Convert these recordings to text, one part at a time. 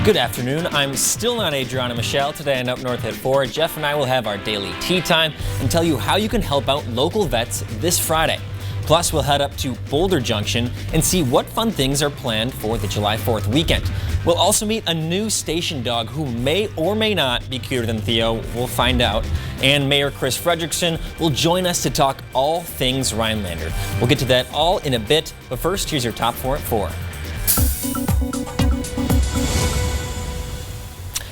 Good afternoon. I'm still not Adriana Michelle. Today on Up North at 4, Jeff and I will have our daily tea time and tell you how you can help out local vets this Friday. Plus, we'll head up to Boulder Junction and see what fun things are planned for the July 4th weekend. We'll also meet a new station dog who may or may not be cuter than Theo. We'll find out. And Mayor Chris Frederickson will join us to talk all things Rhinelander. We'll get to that all in a bit, but first, here's your top 4 at 4.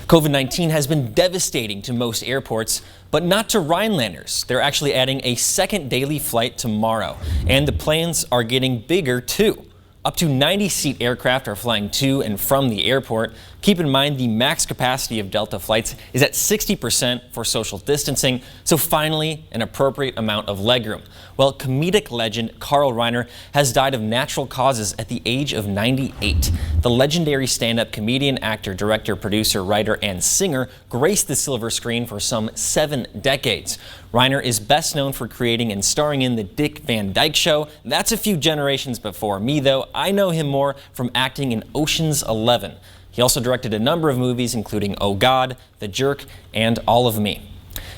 COVID-19 has been devastating to most airports, but not to Rhinelanders. They're actually adding a second daily flight tomorrow, and the planes are getting bigger too. Up to 90-seat aircraft are flying to and from the airport. Keep in mind the max capacity of Delta flights is at 60% for social distancing, so finally an appropriate amount of legroom. Well, comedic legend Carl Reiner has died of natural causes at the age of 98. The legendary stand-up comedian, actor, director, producer, writer, and singer graced the silver screen for some 7 decades. Reiner is best known for creating and starring in The Dick Van Dyke Show. That's a few generations before me, though. I know him more from acting in Ocean's 11. He also directed a number of movies, including Oh God, The Jerk, and All of Me.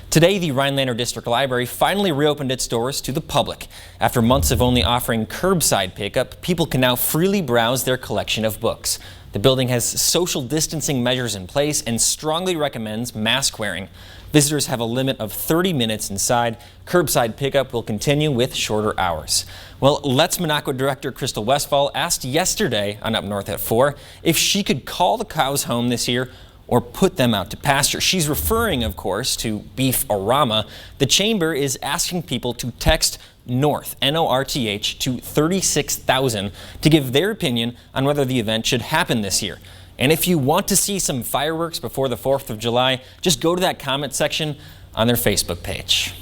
Today, the Rhinelander District Library finally reopened its doors to the public. After months of only offering curbside pickup, people can now freely browse their collection of books. The building has social distancing measures in place and strongly recommends mask wearing. Visitors have a limit of 30 minutes inside. Curbside pickup will continue with shorter hours. Well, Let's Monaco director Crystal Westfall asked yesterday on Up North at 4 if she could call the cows home this year or put them out to pasture. She's referring, of course, to Beef-O-Rama. The chamber is asking people to text NORTH, N-O-R-T-H, to 36,000 to give their opinion on whether the event should happen this year. And if you want to see some fireworks before the 4th of July, just go to that comment section on their Facebook page.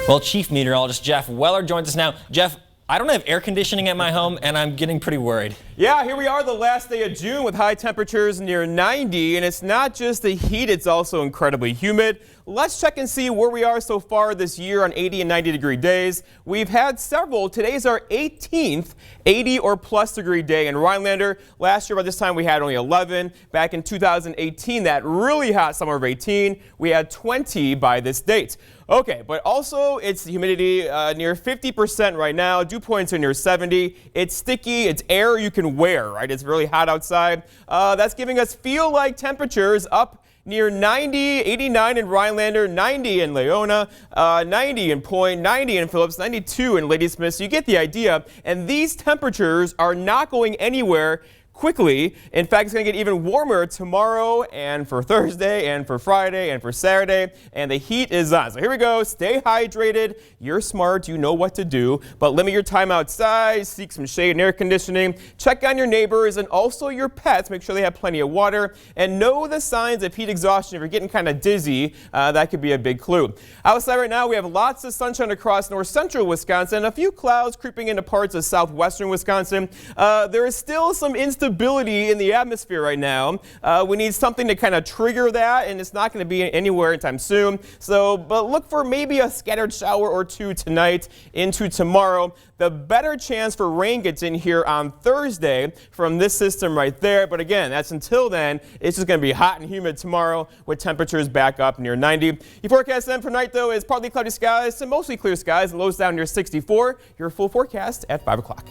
Well, Chief Meteorologist Jeff Weller joins us now. Jeff, I don't have air conditioning at my home, and I'm getting pretty worried. Yeah, here we are the last day of June with high temperatures near 90, and it's not just the heat, it's also incredibly humid. Let's check and see where we are so far this year on 80 and 90 degree days. We've had several. Today's our 18th 80 or plus degree day in Rhinelander. Last year by this time we had only 11. Back in 2018, that really hot summer of 18, we had 20 by this date. Okay, but also it's the humidity near 50% right now. Dew points are near 70. It's sticky. It's air you can wear, right? It's really hot outside. That's giving us feel-like temperatures up near 90, 89 in Rhinelander, 90 in Leona, 90 in Point, 90 in Phillips, 92 in Ladysmith. So you get the idea. And these temperatures are not going anywhere quickly. In fact, it's going to get even warmer tomorrow and for Thursday and for Friday and for Saturday, and the heat is on. So here we go. Stay hydrated. You're smart. You know what to do, but limit your time outside. Seek some shade and air conditioning. Check on your neighbors and also your pets. Make sure they have plenty of water, and know the signs of heat exhaustion. If you're getting kind of dizzy, that could be a big clue. Outside right now, we have lots of sunshine across north central Wisconsin, a few clouds creeping into parts of southwestern Wisconsin. There is still some instability in the atmosphere right now. We need something to kind of trigger that, and it's not going to be anywhere anytime soon. So, but look for maybe a scattered shower or two tonight into tomorrow. The better chance for rain gets in here on Thursday from this system right there. But again, that's until then. It's just going to be hot and humid tomorrow with temperatures back up near 90. Your forecast then for night, though, is partly cloudy skies to mostly clear skies and lows down near 64. Your full forecast at 5 o'clock.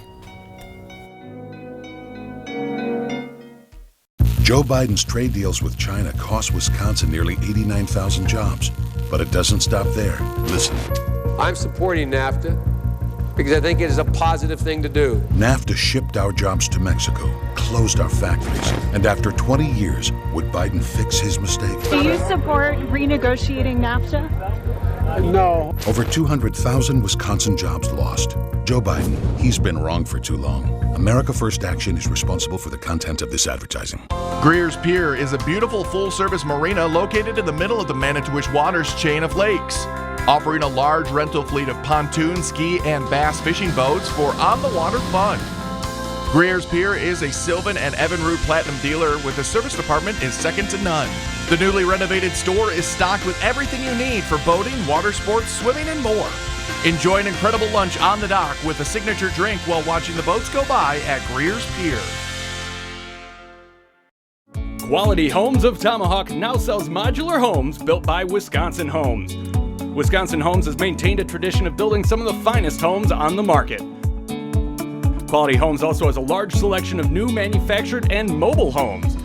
Joe Biden's trade deals with China cost Wisconsin nearly 89,000 jobs. But it doesn't stop there. Listen. I'm supporting NAFTA because I think it is a positive thing to do. NAFTA shipped our jobs to Mexico, closed our factories, and after 20 years, would Biden fix his mistake? Do you support renegotiating NAFTA? No. Over 200,000 Wisconsin jobs lost. Joe Biden, he's been wrong for too long. America First Action is responsible for the content of this advertising. Greer's Pier is a beautiful full-service marina located in the middle of the Manitowish Waters chain of lakes, offering a large rental fleet of pontoon, ski, and bass fishing boats for on-the-water fun. Greer's Pier is a Sylvan and Evinrude Platinum dealer with a service department is second to none. The newly renovated store is stocked with everything you need for boating, water sports, swimming, and more. Enjoy an incredible lunch on the dock with a signature drink while watching the boats go by at Greer's Pier. Quality Homes of Tomahawk now sells modular homes built by Wisconsin Homes. Wisconsin Homes has maintained a tradition of building some of the finest homes on the market. Quality Homes also has a large selection of new manufactured and mobile homes.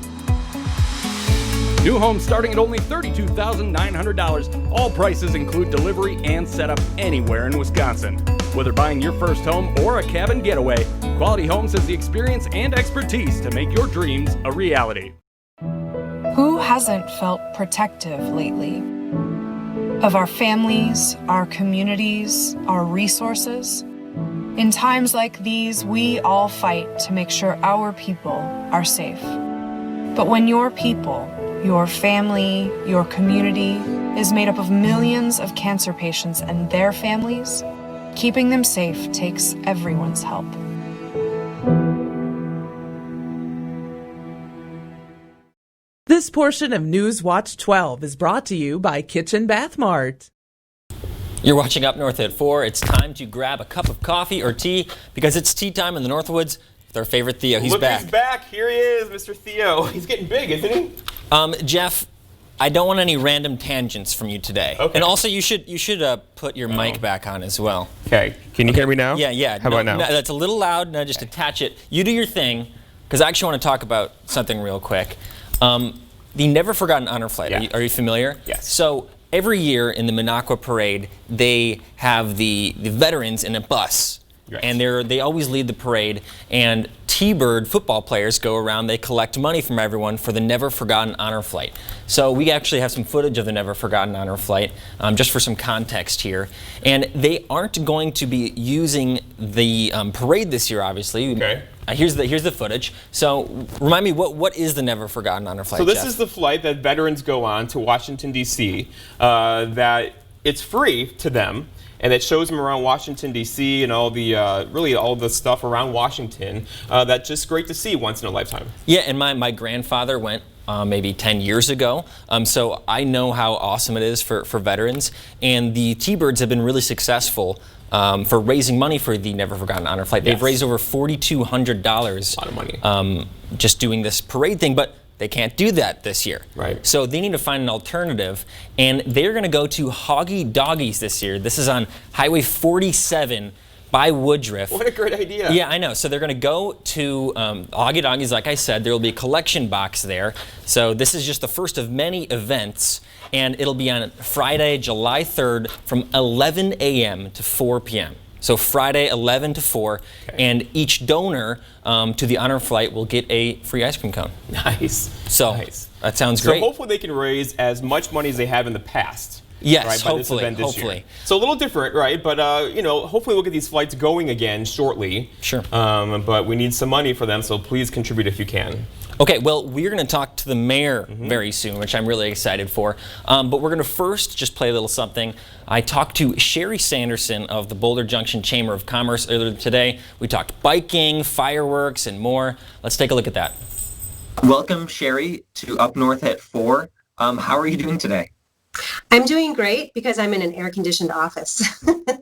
New homes starting at only $32,900. All prices include delivery and setup anywhere in Wisconsin. Whether buying your first home or a cabin getaway, Quality Homes has the experience and expertise to make your dreams a reality. Who hasn't felt protective lately? Of our families, our communities, our resources? In times like these, we all fight to make sure our people are safe. But when your people, your family, your community is made up of millions of cancer patients and their families, keeping them safe takes everyone's help. This portion of News Watch 12 is brought to you by Kitchen Bath Mart. You're watching Up North at 4. It's time to grab a cup of coffee or tea because it's tea time in the Northwoods with our favorite Theo. He's Look, back. he's back. Here he is, Mr. Theo. He's getting big, isn't he? Jeff, I don't want any random tangents from you today. Okay. And also, you should put your mic back on as well. Okay. Can you hear me now? Yeah. How about now? No, that's a little loud. Now just attach it. You do your thing, because I actually want to talk about something real quick. The Never Forgotten Honor Flight. Yeah. Are you familiar? Yes. So every year in the Minocqua Parade, they have the veterans in a bus. Right. And they always lead the parade, and T-Bird football players go around, they collect money from everyone for the Never Forgotten Honor Flight. So we actually have some footage of the Never Forgotten Honor Flight, just for some context here. And they aren't going to be using the parade this year, obviously. Okay. Here's the footage. So remind me, what is the Never Forgotten Honor Flight, So this Jeff? is the flight that veterans go on to Washington, D.C., that it's free to them. And it shows them around Washington, D.C. and all the really all the stuff around Washington that's just great to see once in a lifetime. Yeah, and my grandfather went maybe 10 years ago, so I know how awesome it is for veterans. And the T-Birds have been really successful for raising money for the Never Forgotten Honor Flight. They've raised over $4,200. A lot of money. Just doing this parade thing, but they can't do that this year. Right. So they need to find an alternative, and they're going to go to Hoggy Doggies this year. This is on Highway 47 by Woodruff. What a great idea. Yeah, I know. So they're going to go to Hoggy Doggies, like I said. There will be a collection box there. So this is just the first of many events, and it'll be on Friday, July 3rd from 11 a.m. to 4 p.m. So Friday, 11 to 4, and each donor to the honor flight will get a free ice cream cone. Nice. So nice. That sounds great. So hopefully they can raise as much money as they have in the past. Yes, right, by hopefully. This event this Hopefully. Year. So a little different, right? But hopefully we'll get these flights going again shortly. Sure. But we need some money for them, so please contribute if you can. Okay, well, we're going to talk to the mayor very soon, which I'm really excited for. But we're going to first just play a little something. I talked to Sherry Sanderson of the Boulder Junction Chamber of Commerce earlier today. We talked biking, fireworks, and more. Let's take a look at that. Welcome, Sherry, to Up North at 4. How are you doing today? I'm doing great because I'm in an air-conditioned office.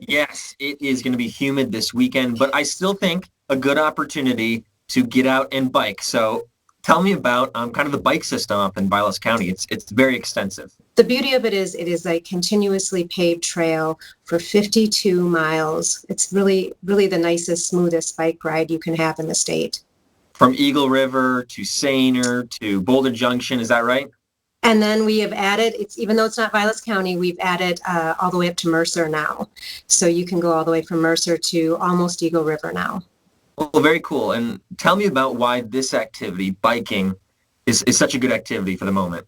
Yes, it is going to be humid this weekend, but I still think a good opportunity to get out and bike. So tell me about kind of the bike system up in Vilas County. It's very extensive. The beauty of it is a continuously paved trail for 52 miles. It's really, really the nicest, smoothest bike ride you can have in the state. From Eagle River to Sainer to Boulder Junction, is that right? And then we have added, even though it's not Vilas County, we've added all the way up to Mercer now. So you can go all the way from Mercer to almost Eagle River now. Well, very cool. And tell me about why this activity, biking, is such a good activity for the moment.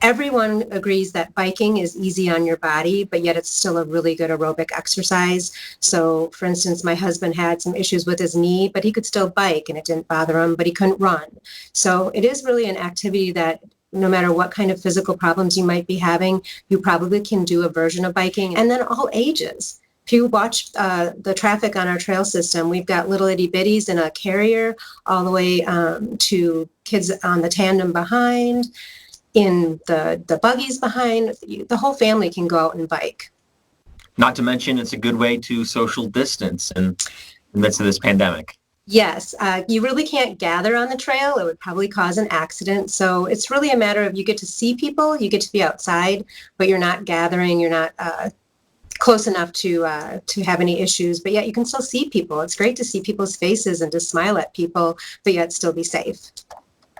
Everyone agrees that biking is easy on your body, but yet it's still a really good aerobic exercise. So, for instance, my husband had some issues with his knee, but he could still bike and it didn't bother him, but he couldn't run. So it is really an activity that no matter what kind of physical problems you might be having, you probably can do a version of biking. And then all ages. If you watch the traffic on our trail system, we've got little itty bitties in a carrier all the way to kids on the tandem behind, in the buggies behind. The whole family can go out and bike. Not to mention, it's a good way to social distance in the midst of this pandemic. Yes, you really can't gather on the trail. It would probably cause an accident. So it's really a matter of you get to see people, you get to be outside, but you're not gathering, you're not close enough to have any issues. But yet you can still see people. It's great to see people's faces and to smile at people, but yet still be safe.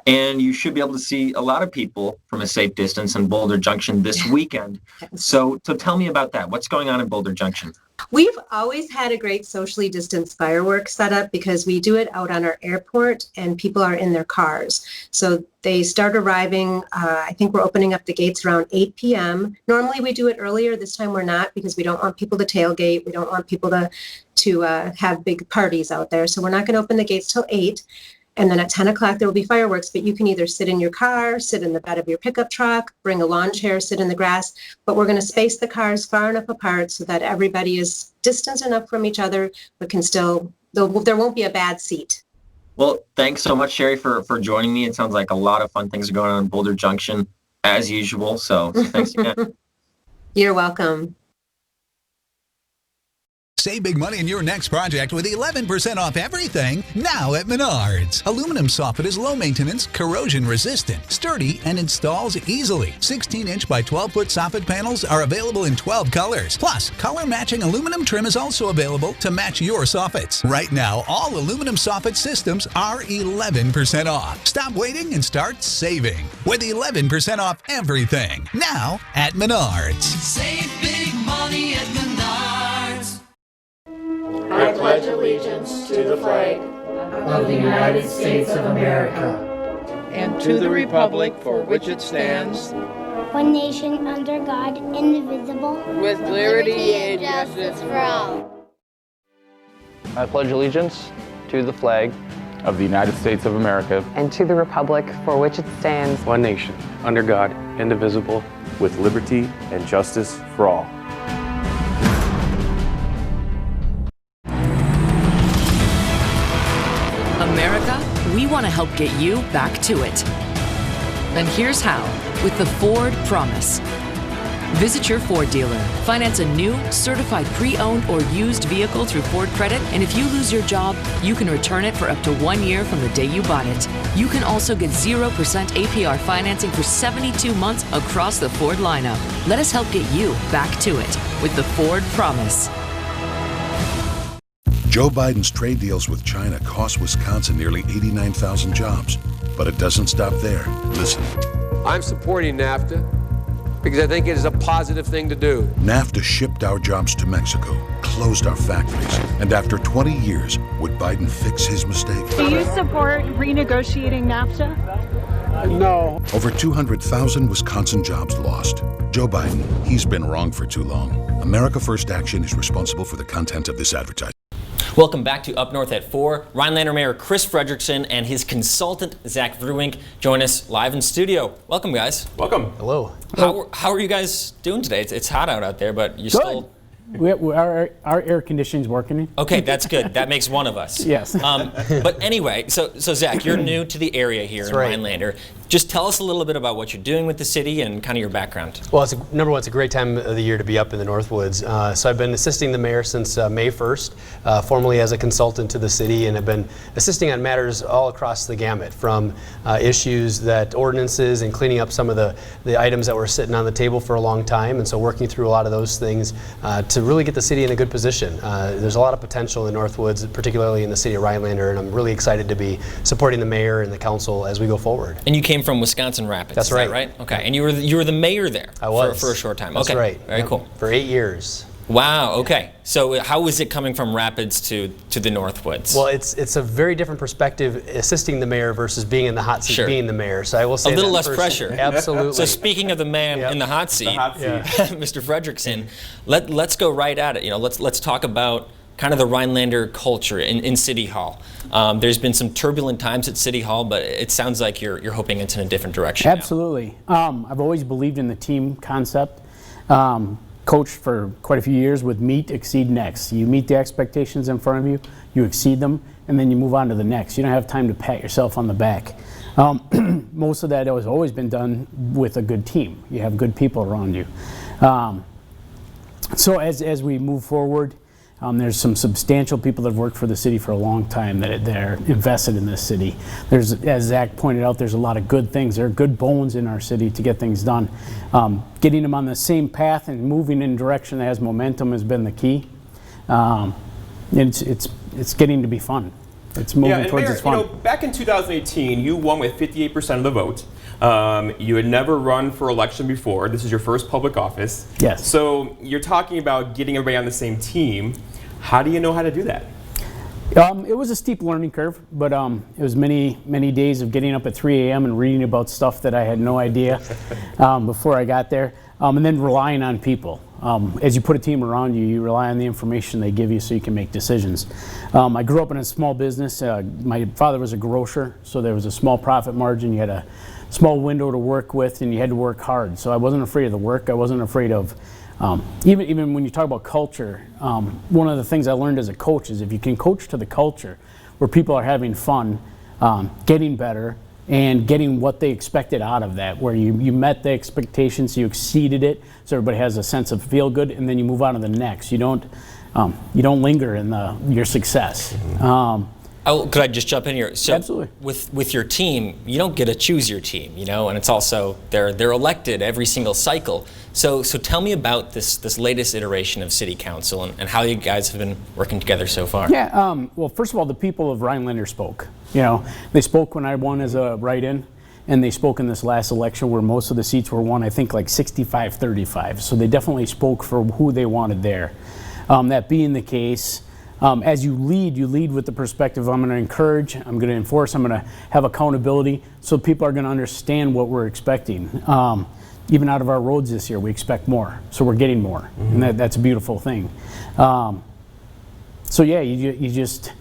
And you should be able to see a lot of people from a safe distance in Boulder Junction this weekend. So tell me about that. What's going on in Boulder Junction? We've always had a great socially distanced fireworks setup because we do it out on our airport and people are in their cars. So they start arriving, I think we're opening up the gates around 8 p.m. Normally we do it earlier. This time we're not because we don't want people to tailgate. We don't want people to have big parties out there. So we're not going to open the gates till 8. And then at 10 o'clock, there will be fireworks, but you can either sit in your car, sit in the bed of your pickup truck, bring a lawn chair, sit in the grass. But we're going to space the cars far enough apart so that everybody is distanced enough from each other, but can still, there won't be a bad seat. Well, thanks so much, Sherry, for joining me. It sounds like a lot of fun things are going on in Boulder Junction as usual. So thanks again. You're welcome. Save big money in your next project with 11% off everything now at Menards. Aluminum soffit is low maintenance, corrosion resistant, sturdy, and installs easily. 16-inch by 12-foot soffit panels are available in 12 colors. Plus, color matching aluminum trim is also available to match your soffits. Right now, all aluminum soffit systems are 11% off. Stop waiting and start saving with 11% off everything now at Menards. Save big money at Menards. I pledge allegiance to the flag of the United States of America and to the republic for which it stands, one nation under God, indivisible, with liberty and justice for all. I pledge allegiance to the flag of the United States of America and to the republic for which it stands, one nation under God, indivisible, with liberty and justice for all. America, we want to help get you back to it. And here's how, with the Ford Promise. Visit your Ford dealer, finance a new, certified pre-owned or used vehicle through Ford Credit, and if you lose your job, you can return it for up to 1 year from the day you bought it. You can also get 0% APR financing for 72 months across the Ford lineup. Let us help get you back to it with the Ford Promise. Joe Biden's trade deals with China cost Wisconsin nearly 89,000 jobs. But it doesn't stop there. Listen. I'm supporting NAFTA because I think it is a positive thing to do. NAFTA shipped our jobs to Mexico, closed our factories, and after 20 years, would Biden fix his mistake? Do you support renegotiating NAFTA? No. Over 200,000 Wisconsin jobs lost. Joe Biden, he's been wrong for too long. America First Action is responsible for the content of this advertisement. Welcome back to Up North at 4. Rhinelander Mayor Chris Frederickson and his consultant, Zach Vruwink, join us live in studio. Welcome, guys. Welcome. Hello. How are you guys doing today? It's hot out there, but you're still... Our air conditioning's working. Okay, that's good. That makes one of us. Yes. But anyway, so Zach, you're new to the area here in Rhinelander. Just tell us a little bit about what you're doing with the city and kind of your background. Well, number one, it's a great time of the year to be up in the Northwoods. So I've been assisting the mayor since May 1st, formerly as a consultant to the city, and I've been assisting on matters all across the gamut, from issues that ordinances and cleaning up some of the items that were sitting on the table for a long time, and so working through a lot of those things to really get the city in a good position. There's a lot of potential in the Northwoods, particularly in the city of Rhinelander, and I'm really excited to be supporting the mayor and the council as we go forward. And you came from Wisconsin Rapids. That's right. Is that right? Okay. And you were the mayor there. I was for a short time. That's okay. right. Very cool. For 8 years. Wow. Okay. So how was it coming from Rapids to the Northwoods? Well, it's a very different perspective assisting the mayor versus being in the hot seat being the mayor. So I will say a little less pressure. Absolutely. So speaking of the man in the hot seat, Mr. Frederickson, let's go right at it. Let's talk about kind of the Rhinelander culture in City Hall. There's been some turbulent times at City Hall, but it sounds like you're hoping it's in a different direction. Absolutely. I've always believed in the team concept. Coached for quite a few years with meet, exceed, next. You meet the expectations in front of you, you exceed them, and then you move on to the next. You don't have time to pat yourself on the back. Most of that has always been done with a good team. You have good people around you. So as we move forward, There's some substantial people that have worked for the city for a long time that they're invested in this city. There's, as Zach pointed out, there's a lot of good things. There are good bones in our city to get things done. Getting them on the same path and moving in a direction that has momentum has been the key. It's getting to be fun. It's moving towards its fun. You know, back in 2018, you won with 58% of the vote. You had never run for election before. This is your first public office. Yes. So you're talking about getting everybody on the same team. How do you know how to do that? It was a steep learning curve, but it was many, many days of getting up at 3 a.m. and reading about stuff that I had no idea before I got there, and then relying on people. As you put a team around you, you rely on the information they give you so you can make decisions. I grew up in a small business. My father was a grocer, so there was a small profit margin. You had a small window to work with, and you had to work hard. So I wasn't afraid of the work. I wasn't afraid of, even when you talk about culture, one of the things I learned as a coach is if you can coach to the culture where people are having fun, getting better, and getting what they expected out of that, where you met the expectations, you exceeded it, so everybody has a sense of feel good, and then you move on to the next. You don't linger in your success. Could I just jump in here? So absolutely. With your team, you don't get to choose your team, and it's also they're elected every single cycle. So tell me about this latest iteration of City Council and how you guys have been working together so far. Yeah. Well, first of all, the people of Rhinelander spoke. They spoke when I won as a write-in, and they spoke in this last election where most of the seats were won, I think, like 65-35. So they definitely spoke for who they wanted there. That being the case, as you lead with the perspective, I'm going to encourage, I'm going to enforce, I'm going to have accountability, so people are going to understand what we're expecting. Even out of our roads this year, we expect more, so we're getting more, and that's a beautiful thing. So yeah, you just,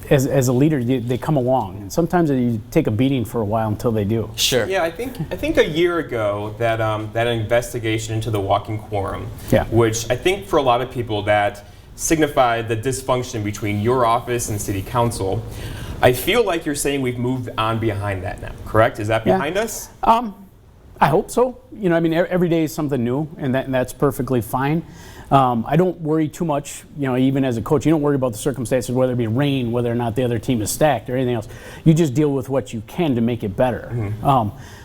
as a leader, they come along, and sometimes you take a beating for a while until they do. Sure. Yeah, I think a year ago that that investigation into the walking quorum, which I think for a lot of people that signified the dysfunction between your office and City Council. I feel like you're saying we've moved on behind that now, correct? Is that behind us? I hope so. Every day is something new, and that's perfectly fine. I don't worry too much, even as a coach, you don't worry about the circumstances, whether it be rain, whether or not the other team is stacked or anything else. You just deal with what you can to make it better.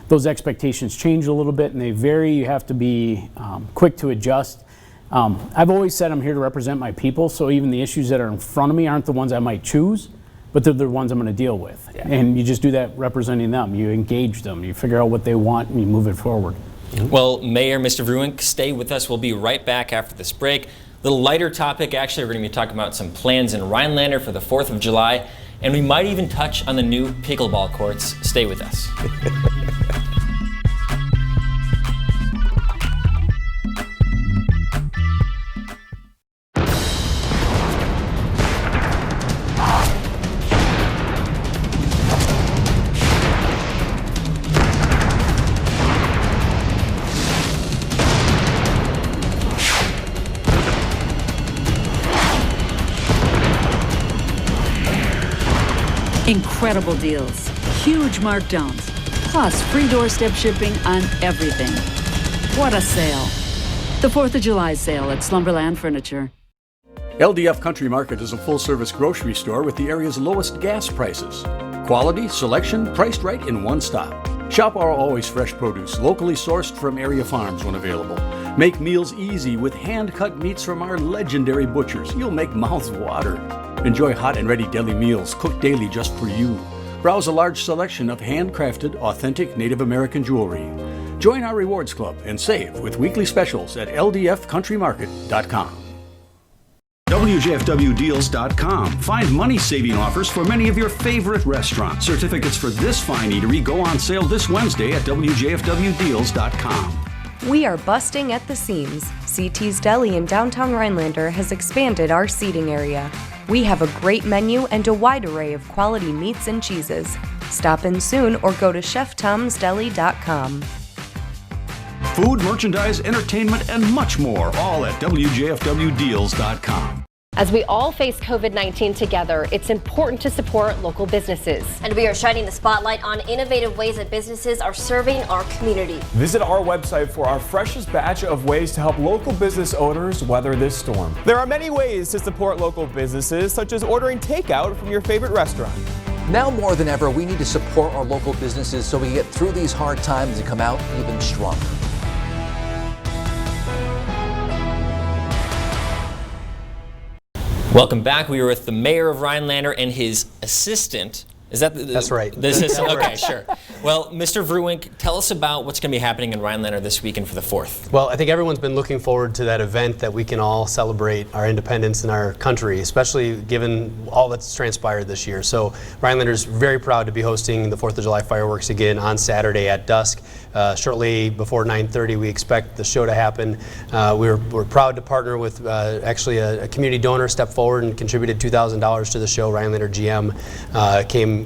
Those expectations change a little bit, and they vary. You have to be quick to adjust. I've always said I'm here to represent my people, so even the issues that are in front of me aren't the ones I might choose, but they're the ones I'm going to deal with. Yeah. And you just do that representing them. You engage them, you figure out what they want, and you move it forward. Well, Mayor, Mr. Vruwink, stay with us. We'll be right back after this break. A little lighter topic, actually. We're going to be talking about some plans in Rhinelander for the 4th of July, and we might even touch on the new pickleball courts. Stay with us. Incredible deals, huge markdowns, plus free doorstep shipping on everything. What a sale. The 4th of July sale at Slumberland Furniture. LDF Country Market is a full-service grocery store with the area's lowest gas prices. Quality, selection, priced right in one stop. Shop our always fresh produce, locally sourced from area farms when available. Make meals easy with hand-cut meats from our legendary butchers. You'll make mouths water. Enjoy hot and ready deli meals cooked daily just for you. Browse a large selection of handcrafted, authentic Native American jewelry. Join our rewards club and save with weekly specials at ldfcountrymarket.com. WJFWdeals.com. Find money-saving offers for many of your favorite restaurants. Certificates for this fine eatery go on sale this Wednesday at WJFWdeals.com. We are busting at the seams. CT's Deli in downtown Rhinelander has expanded our seating area. We have a great menu and a wide array of quality meats and cheeses. Stop in soon or go to ChefTomsDeli.com. Food, merchandise, entertainment, and much more, all at WJFWdeals.com. As we all face COVID-19 together, it's important to support local businesses. And we are shining the spotlight on innovative ways that businesses are serving our community. Visit our website for our freshest batch of ways to help local business owners weather this storm. There are many ways to support local businesses, such as ordering takeout from your favorite restaurant. Now more than ever, we need to support our local businesses so we get through these hard times and come out even stronger. Welcome back. We were with the mayor of Rhinelander and his assistant. Is that That's right. The assistant? Okay, sure. Well, Mr. Vrewink, tell us about what's going to be happening in Rhinelander this weekend for the 4th. Well, I think everyone's been looking forward to that event that we can all celebrate our independence in our country, especially given all that's transpired this year. So Rhinelander's very proud to be hosting the 4th of July fireworks again on Saturday at dusk. Shortly before 9:30, we expect the show to happen. We're proud to partner with actually a community donor stepped forward and contributed $2,000 to the show. Rhinelander GM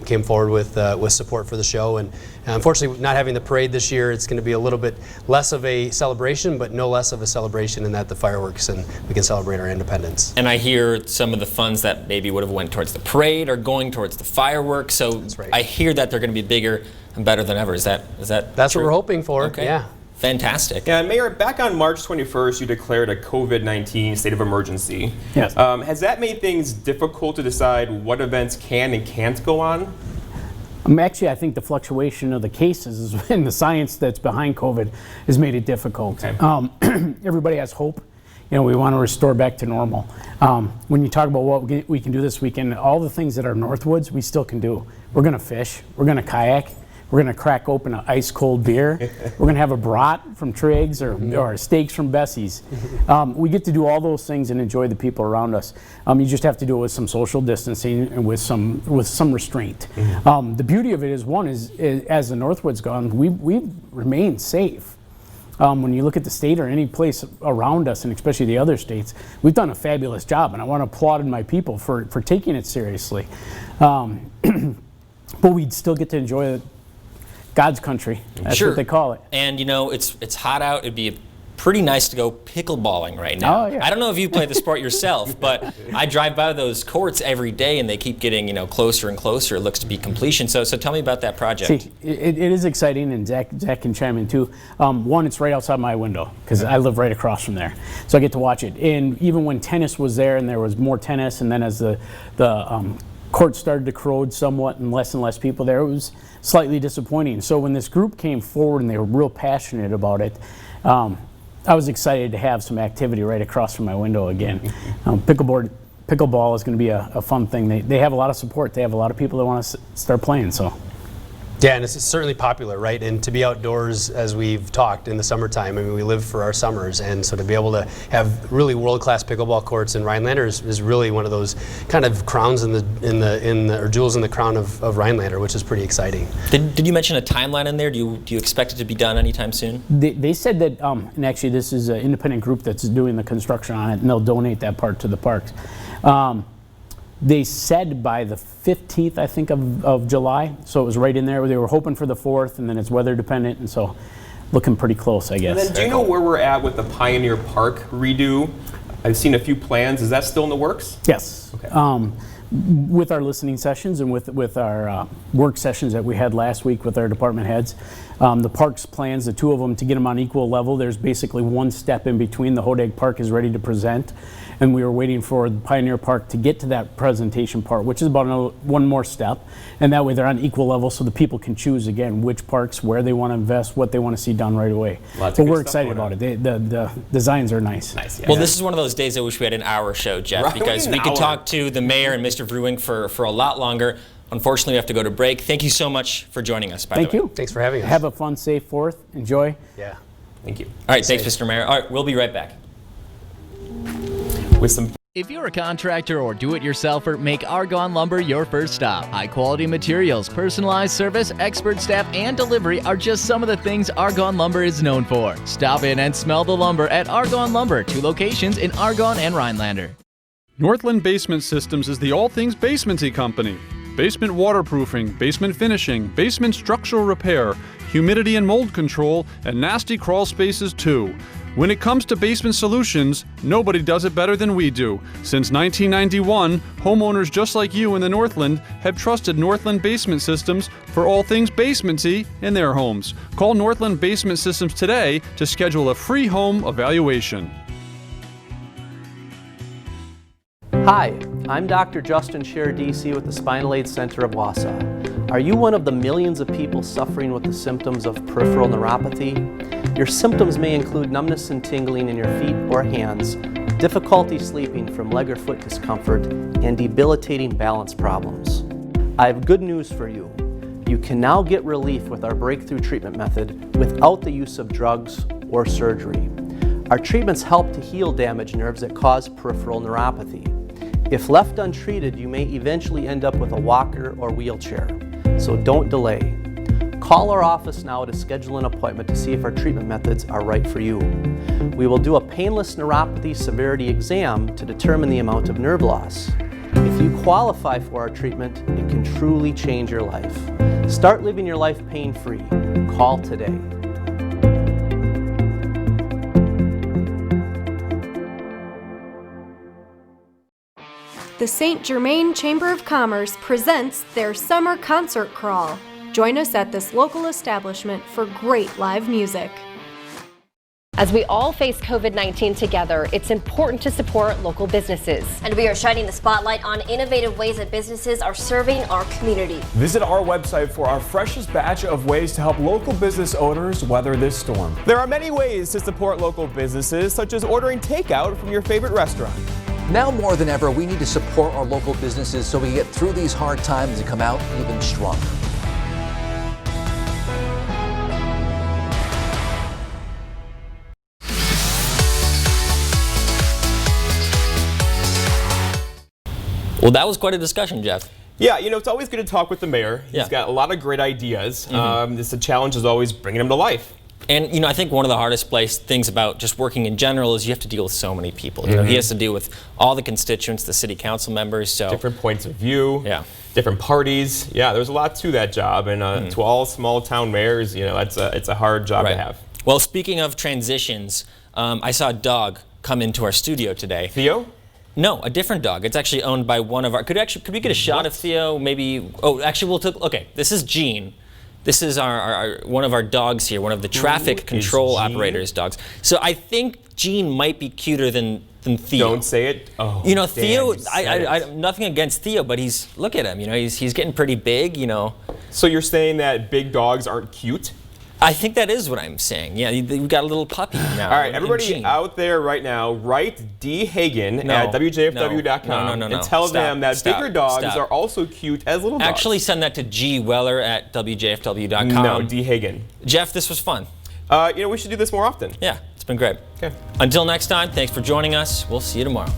came forward with support for the show, and unfortunately not having the parade this year, it's going to be a little bit less of a celebration, but no less of a celebration in that the fireworks and we can celebrate our independence. And I hear some of the funds that maybe would have went towards the parade are going towards the fireworks, so That's right. I hear that they're going to be bigger and better than ever. Is that That's true? what we're hoping for. Okay. Yeah. Fantastic. Yeah, Mayor, back on March 21st, you declared a COVID-19 state of emergency. Yes. Has that made things difficult to decide what events can and can't go on? Actually, I think the fluctuation of the cases and the science that's behind COVID has made it difficult. Okay. Everybody has hope. You know, we want to restore back to normal. When you talk about what we can do this weekend, all the things that are Northwoods, we still can do. We're going to fish. We're going to kayak. We're going to crack open an ice cold beer. We're going to have a brat from Triggs or steaks from Bessie's. We get to do all those things and enjoy the people around us. You just have to do it with some social distancing and with some restraint. The beauty of it is, one is as the Northwoods gone, we've remained safe. When you look at the state or any place around us, and especially the other states, we've done a fabulous job, and I want to applaud my people for taking it seriously. But we'd still get to enjoy God's country. That's Sure. what they call it. And you know, it's hot out. It'd be pretty nice to go pickleballing right now. Oh, yeah. I don't know if you play the sport yourself, but I drive by those courts every day, and they keep getting closer and closer. It looks to be completion. So tell me about that project. See, it is exciting, and Zach can chime in too. One, it's right outside my window because I live right across from there, so I get to watch it. And even when tennis was there, and there was more tennis, and then as the court started to corrode somewhat and less people there, it was slightly disappointing. So when this group came forward and they were real passionate about it, I was excited to have some activity right across from my window again. Pickleball is going to be a fun thing. They have a lot of support. They have a lot of people that want to start playing. So. Yeah, and it's certainly popular, right? And to be outdoors, as we've talked, in the summertime, I mean, we live for our summers, and so to be able to have really world-class pickleball courts in Rhinelander is really one of those kind of crowns or jewels in the crown of Rhinelander, which is pretty exciting. Did you mention a timeline in there? Do you expect it to be done anytime soon? They said that, and actually this is an independent group that's doing the construction on it, and they'll donate that part to the parks. They said by the 15th, I think, of July, so it was right in there. They were hoping for the 4th, and then it's weather dependent, and so looking pretty close, I guess. And then do you know where we're at with the Pioneer Park redo? I've seen a few plans. Is that still in the works? Yes. Okay. With our listening sessions and with our work sessions that we had last week with our department heads, the parks plans, the two of them, to get them on equal level, there's basically one step in between. The Hodag Park is ready to present, and we were waiting for the Pioneer Park to get to that presentation part, which is about one more step, and that way they're on equal level so the people can choose again which parks, where they want to invest, what they want to see done right away. But we're excited about it. The designs are nice. Yeah. Well, this is one of those days I wish we had an hour show, Jeff, Right, because we could talk to the mayor and Mr. Vrewink for a lot longer. Unfortunately, we have to go to break. Thank you so much for joining us, by the way. Thank you. Thanks for having us. Have a fun, safe 4th. Enjoy. Yeah. Thank you. All right, thanks, Mr. Mayor. All right, we'll be right back. With some. If you're a contractor or do-it-yourselfer, make Argonne Lumber your first stop. High-quality materials, personalized service, expert staff, and delivery are just some of the things Argonne Lumber is known for. Stop in and smell the lumber at Argonne Lumber, 2 locations in Argonne and Rhinelander. Northland Basement Systems is the all things basementy company. Basement waterproofing, basement finishing, basement structural repair, humidity and mold control, and nasty crawl spaces too. When it comes to basement solutions, nobody does it better than we do. Since 1991, homeowners just like you in the Northland have trusted Northland Basement Systems for all things basementy in their homes. Call Northland Basement Systems today to schedule a free home evaluation. Hi, I'm Dr. Justin Scher, DC with the Spinal Aid Center of Wausau. Are you one of the millions of people suffering with the symptoms of peripheral neuropathy? Your symptoms may include numbness and tingling in your feet or hands, difficulty sleeping from leg or foot discomfort, and debilitating balance problems. I have good news for you. You can now get relief with our breakthrough treatment method without the use of drugs or surgery. Our treatments help to heal damaged nerves that cause peripheral neuropathy. If left untreated, you may eventually end up with a walker or wheelchair, so don't delay. Call our office now to schedule an appointment to see if our treatment methods are right for you. We will do a painless neuropathy severity exam to determine the amount of nerve loss. If you qualify for our treatment, it can truly change your life. Start living your life pain-free. Call today. The St. Germain Chamber of Commerce presents their summer concert crawl. Join us at this local establishment for great live music. As we all face COVID-19 together, it's important to support local businesses. And we are shining the spotlight on innovative ways that businesses are serving our community. Visit our website for our freshest batch of ways to help local business owners weather this storm. There are many ways to support local businesses, such as ordering takeout from your favorite restaurant. Now more than ever, we need to support our local businesses so we get through these hard times and come out even stronger. Well, that was quite a discussion, Jeff. Yeah, you know, it's always good to talk with the mayor. He's got a lot of great ideas. The challenge is always bringing them to life. And, you know, I think one of the hardest things about just working in general is you have to deal with so many people. You know, he has to deal with all the constituents, the city council members. So different points of view, different parties. Yeah, there's a lot to that job. And to all small town mayors, you know, it's a hard job to have. Well, speaking of transitions, I saw a dog come into our studio today. Theo? No, a different dog. It's actually owned by one of our. Could we get a shot of Theo? Maybe. Oh, actually, okay. This is Gene. This is our one of our dogs here, one of the traffic control operators' dogs. So I think Gene might be cuter than Theo. Don't say it. Oh, you know, Theo. I nothing against Theo, but look at him. You know, he's getting pretty big. You know. So you're saying that big dogs aren't cute? I think that is what I'm saying. Yeah, we've got a little puppy now. All right, everybody out there right now, write D. Hagen at WJFW.com and tell them that bigger dogs are also cute as little dogs. Actually, send that to G. Weller at WJFW.com. No, D. Hagen. Jeff, this was fun. You know, we should do this more often. Yeah, it's been great. Okay. Until next time, thanks for joining us. We'll see you tomorrow.